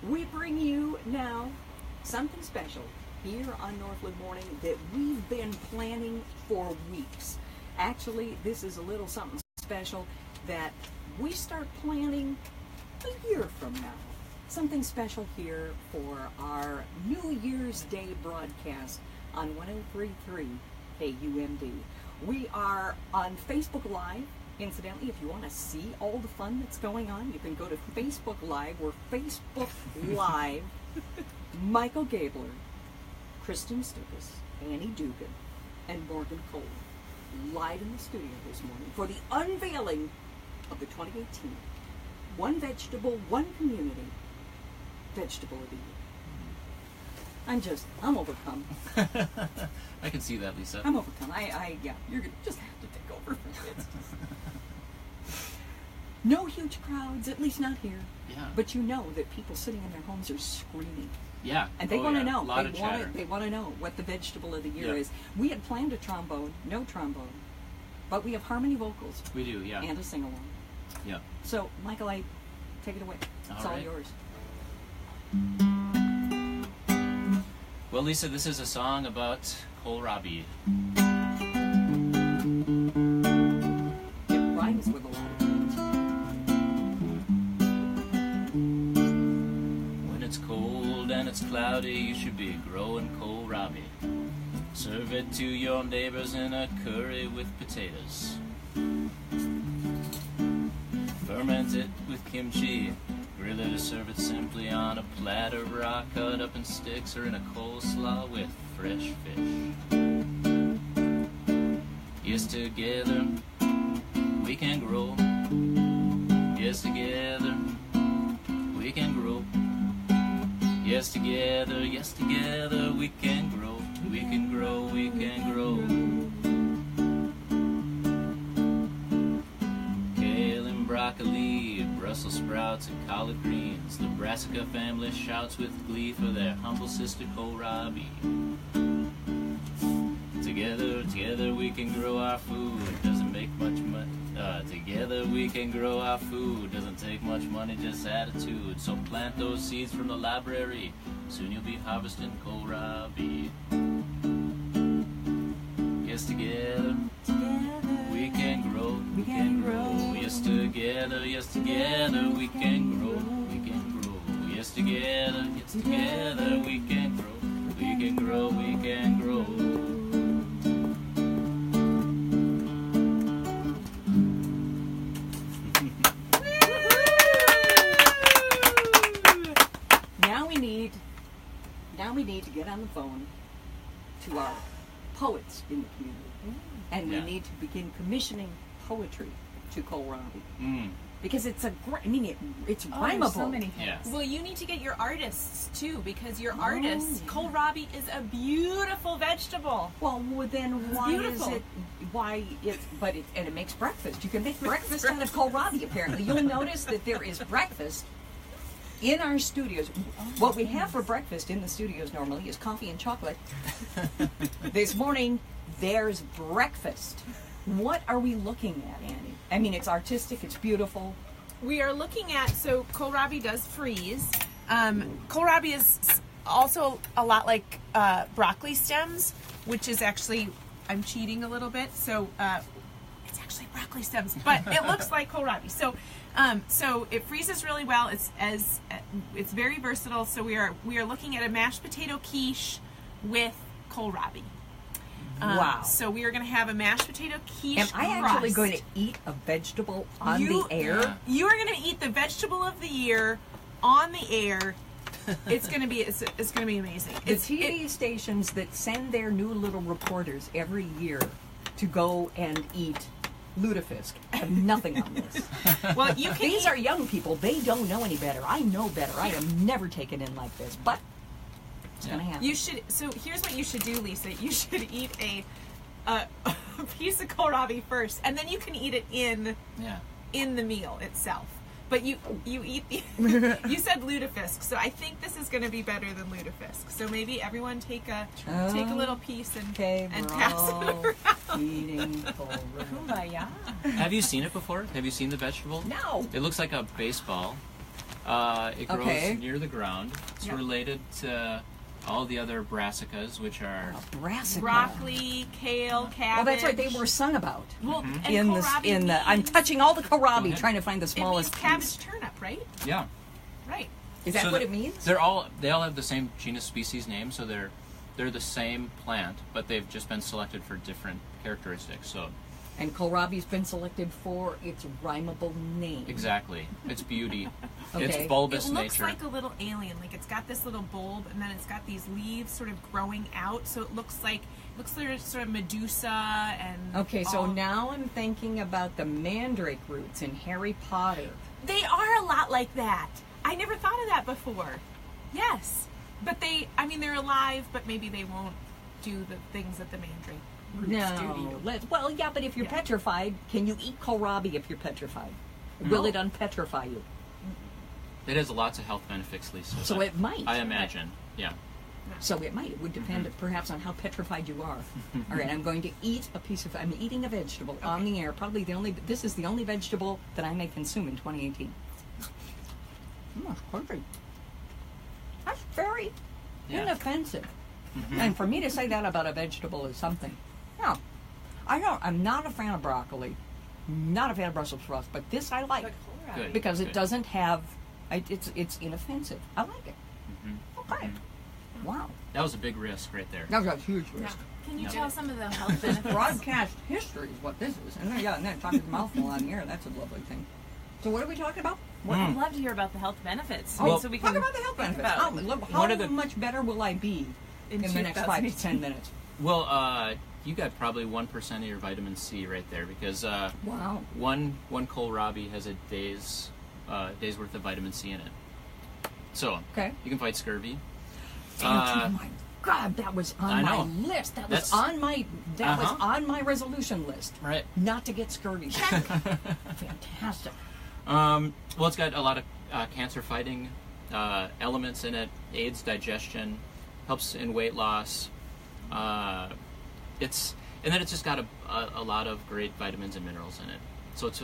We bring you now something special here on Northwood Morning that we've been planning for weeks. Actually, this is a little something special that we start planning a year from now. Something special here for our New Year's Day broadcast on 103.3 KUMD. We are on Facebook Live. Incidentally, if you want to see all the fun that's going on, you can go to Facebook Live. We're Facebook Live. Michael Gabler, Kristen Stukas, Annie Dugan, and Morgan Cole live in the studio this morning for the unveiling of the 2018 One Vegetable, One Community Vegetable of the Year. I'm overcome. I can see that, Lisa. I'm overcome. Yeah, you're going to just have to take over for this. No huge crowds, at least not here. Yeah. But you know that people sitting in their homes are screaming. Yeah. And they want to know. A lot of chatter. They want to know what the vegetable of the year Yep. is. We had planned a trombone, no trombone. But we have harmony vocals. We do, yeah. And a sing-along. Yeah. So, Michael, take it away. It's all right. yours. Well, Lisa, this is a song about Kohlrabi. It rhymes with a lot of things. When it's cold and it's cloudy, you should be growing Kohlrabi. Serve it to your neighbors in a curry with potatoes. Ferment it with kimchi. Grill it or serve it simply on a platter, raw, cut up in sticks, or in a coleslaw with fresh fish. Yes, together we can grow. Yes, together we can grow. Yes, together we can grow. We can grow, we can grow. Kale and broccoli, Brussels sprouts and collard greens. The Brassica family shouts with glee for their humble sister Kohlrabi. Together we can grow our food. Doesn't make much money. Together we can grow our food. Doesn't take much money, just attitude. So plant those seeds from the library. Soon you'll be harvesting Kohlrabi. Yes, together we can grow. We can grow. Yes, together we can grow. We can grow. Yes, together we can grow. We can grow. We can grow. Now we need to get on the phone to our poets in the community. And we need to begin commissioning poetry to Kohlrabi. Because it's it's rhymable. So many things. Yeah. Well, you need to get your artists too, because your artists, Kohlrabi is a beautiful vegetable. Well, then why beautiful. is it? And it makes breakfast. You can make breakfast out of Kohlrabi. Apparently, you'll notice that there is breakfast in our studios. What we have for breakfast in the studios normally is coffee and chocolate. This morning, there's breakfast. What are we looking at, Annie? I mean, it's artistic, it's beautiful. We are looking at, so Kohlrabi does freeze. Kohlrabi is also a lot like broccoli stems, which is actually, I'm cheating a little bit, so it's actually broccoli stems, but it looks like Kohlrabi. So it freezes really well. It's very versatile. So we are looking at a mashed potato quiche with Kohlrabi. Wow. So we are going to have a mashed potato quiche. Am I actually going to eat a vegetable on the air? Yeah. You are going to eat the vegetable of the year on the air. It's going to be amazing. The TV stations that send their new little reporters every year to go and eat lutefisk have nothing on this. Well, you can. These are young people. They don't know any better. I know better. I am never taken in like this, but it's going to happen. You should. So here's what you should do, Lisa. You should eat a piece of kohlrabi first, and then you can eat it in the meal itself. But you eat the you said lutefisk, so I think this is going to be better than lutefisk. So maybe everyone take a little piece and pass it around. Eating Kumbaya. Have you seen it before? Have you seen the vegetable? No. It looks like a baseball. It grows Okay. near the ground. It's Yep. related to all the other brassicas, which are Brassica. Broccoli, kale, cabbage. Oh, that's right. They were sung about Well, and in this. kohlrabi In the, I'm means- touching all the kohlrabi, ahead. trying to find the It means smallest cabbage piece. turnip, right? yeah. Right. Is that So what the- it means? They all have the same genus species name, so they're the same plant, but they've just been selected for different characteristics. So And kohlrabi's been selected for its rhymable name. exactly, its beauty, Okay. its It bulbous looks nature. like a little alien. Like it's got this little bulb, and then it's got these leaves sort of growing out. So it looks like sort of Medusa and. Okay, so all- now I'm thinking about the mandrake roots in Harry Potter. They are a lot like that. I never thought of that before. Yes, but they're alive, but maybe they won't do the things that the mandrake roots do to you. Well, yeah, but if you're Yeah. petrified, can you eat kohlrabi if you're petrified? Will No. it unpetrify you? It has lots of health benefits, Lisa. So it might. I imagine. Yeah. So it might. It would depend perhaps on how petrified you are. All right, I'm going to eat I'm eating a vegetable on the air. This is the only vegetable that I may consume in 2018. That's perfect. That's very Yeah. inoffensive. And for me to say that about a vegetable is something. No, I'm not a fan of broccoli. Not a fan of Brussels sprouts, but this I like Good. because it Good. doesn't have. It's inoffensive. I like it. Okay. Wow. That was a big risk right there. That was a huge risk. Can you Yeah. tell some of the health benefits? Broadcast history is what this is. And then talking to mouthful on the air, that's a lovely thing. So what are we talking about? I'd love to hear about the health benefits. Well- so we Talk can about the health think benefits. about How One of the- much better will I be in the next 5 to 10 minutes? Well, you got probably 1% of your vitamin C right there because Wow. one kohlrabi has a day's worth of vitamin C in it. So Okay. you can fight scurvy. Oh my God, that was I on my know. list. That was That's- on my Uh-huh. resolution list. Right. Not to get scurvy. Fantastic. Well, it's got a lot of cancer-fighting elements in it. Aids digestion, helps in weight loss. And then it's just got a lot of great vitamins and minerals in it. So it's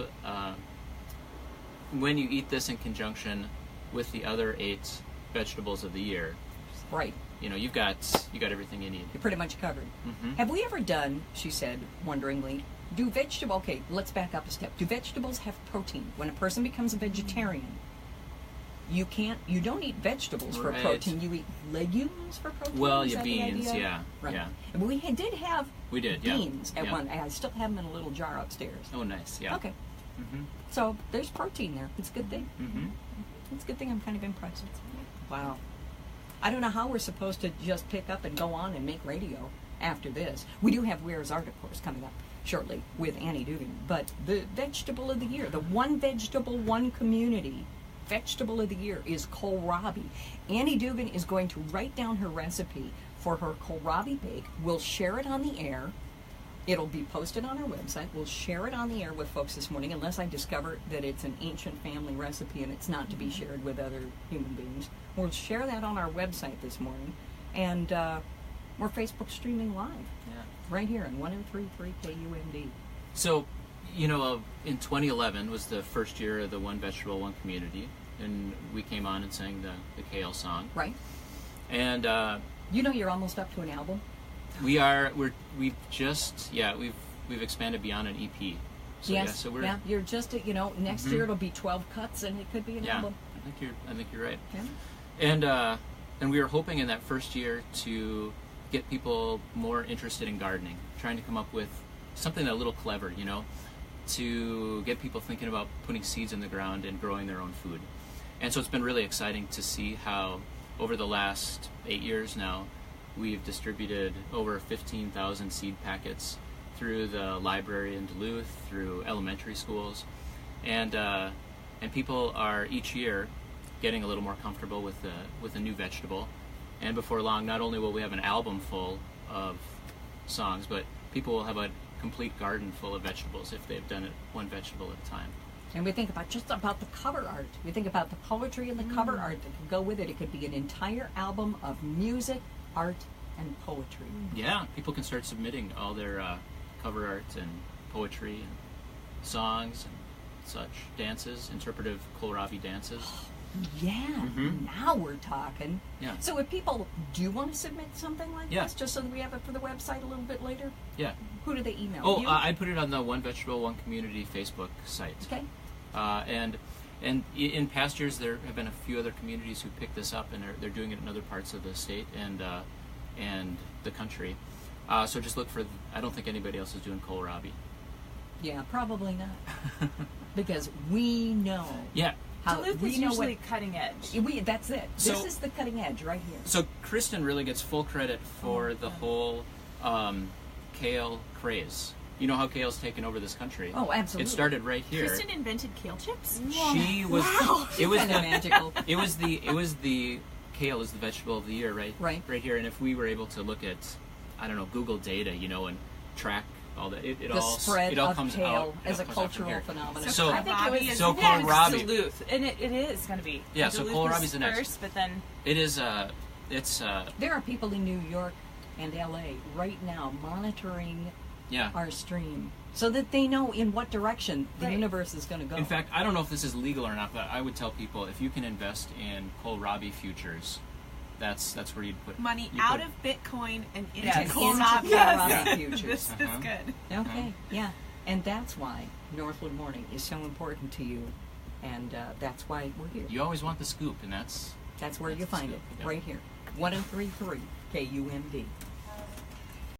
when you eat this in conjunction with the other 8 vegetables of the year, Right. you've got everything you need. You're pretty much covered. Mhm. Have we ever done, she said wonderingly, okay, let's back up a step. Do vegetables have protein? When a person becomes a vegetarian, you don't eat vegetables for Right. protein, you eat legumes for protein? Well, Is yeah, that the beans, idea? yeah, Right. yeah. And we did have We did, yeah. beans at Yeah. one, I still have them in a little jar upstairs. Oh, nice, yeah. Okay. Mm-hmm. So there's protein there. It's a good thing. Mm-hmm. It's a good thing. I'm kind of impressed. Wow. I don't know how we're supposed to just pick up and go on and make radio after this. We do have Weir's Art, of course, coming up shortly with Annie Dugan. But the vegetable of the year, the one vegetable, one community vegetable of the year is kohlrabi. Annie Dugan is going to write down her recipe for her kohlrabi bake. We'll share it on the air. It'll be posted on our website. We'll share it on the air with folks this morning, unless I discover that it's an ancient family recipe and it's not to be shared with other human beings. We'll share that on our website this morning. And we're Facebook streaming live Yeah. right here on 103.3 KUMD. So, in 2011 was the first year of the One Vegetable, One Community, and we came on and sang the kale song. Right? And You're almost up to an album. we've expanded beyond an EP. So, yes. Yeah, so we're yeah. You're just, next year it'll be 12 cuts and it could be an yeah. album. I think you're right. Yeah. And we were hoping in that first year to get people more interested in gardening, trying to come up with something a little clever, to get people thinking about putting seeds in the ground and growing their own food. And so it's been really exciting to see how over the last 8 years now, we've distributed over 15,000 seed packets through the library in Duluth, through elementary schools, and people are each year getting a little more comfortable with a new vegetable. And before long, not only will we have an album full of songs, but people will have a complete garden full of vegetables if they've done it one vegetable at a time. And we think about the cover art. We think about the poetry and the cover art that could go with it. It could be an entire album of music, art, and poetry. Yeah, people can start submitting all their cover art and poetry and songs and such, dances, interpretive kohlrabi dances. Yeah, now we're talking. Yeah. So if people do want to submit something like Yeah. this, just so that we have it for the website a little bit later, Yeah. who do they email? Oh, you? I put it on the One Vegetable, One Community Facebook site. Okay. And in past years, there have been a few other communities who picked this up, and they're doing it in other parts of the state and the country. So just look for. I don't think anybody else is doing kohlrabi. Yeah, probably not. Because we know Yeah. how Duluth we is know usually cutting edge. that's it. So- This is the cutting edge right here. So Kristen really gets full credit for the whole kale craze. You know how kale's taken over this country. Oh, absolutely. It started right here. Kristen invented kale chips. She was. Wow. It was Kinda the magical. It was the kale is the vegetable of the year, right? Right. Right here. And if we were able to look at, I don't know, Google data, and track all that, it The all spread it all of comes kale out as a it comes out from cultural here. phenomenon. So- I think it was so next Kohlrabi- Duluth, and it is going to be. Yeah, so Duluth Kohlrabi's is the next. first, but then It is. It's. There are people in New York and LA right now monitoring Yeah. our stream so that they know in what direction the Right. universe is going to go. In fact, I don't know if this is legal or not, but I would tell people if you can invest in Kohlrabi futures, that's where you'd put Money you out put- of Bitcoin and into Yes, into Kohlrabi. Kohlrabi futures. This is Uh-huh. good. Okay, yeah. And that's why Northwood Morning is so important to you. And that's why we're here. You always want the scoop, and that's That's where that's you the find scoop, it, yeah. right here. 1033 KUMD.